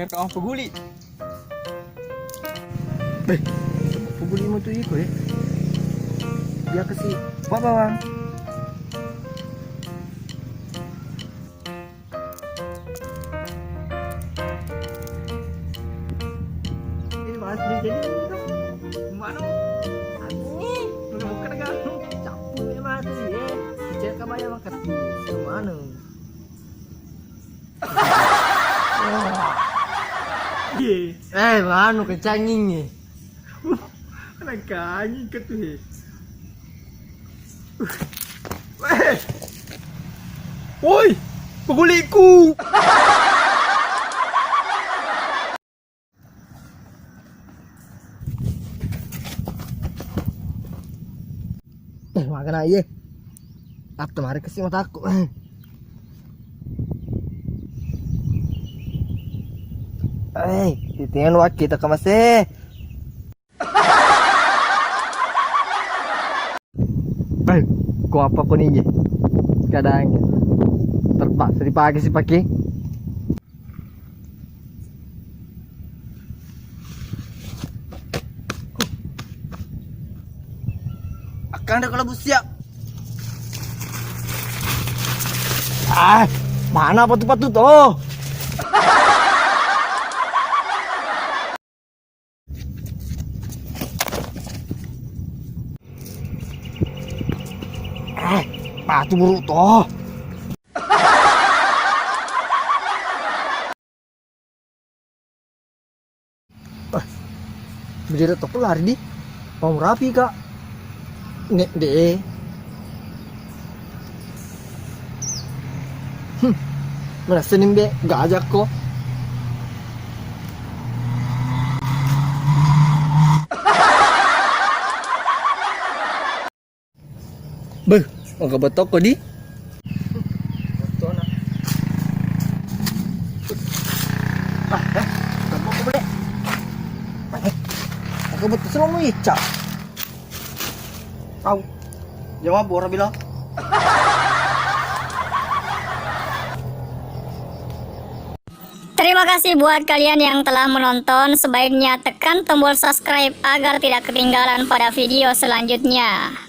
dengan kawan peguli. Peguli mo tuh iko dia kasih apa bang? Ini mas jadi mana? Ini bukan kan? Capu ya mas ya. Cek kabaya makan mana? Mano kencangin nih. Anak anjing ke tuh. Woi, peguliku. Makan aja. Apa mari kesini mataku. Titingan wak kita ke masih. Kau apa kau nih? Kadang terpaksa dipakai sih pakai. Akan ada kalau siap. Mana patut-patut tuh? Patu buruk toh. Berdiri toh lari di. Mau rapi kak. Nek deh. Merasa nimbe gak ajak kok. Enggak betok kok di. Betul nak. Kamu kok boleh? Aku betul semua ica. Kau, jawab orang bilang. Terima kasih buat kalian yang telah menonton. Sebaiknya tekan tombol subscribe agar tidak ketinggalan pada video selanjutnya.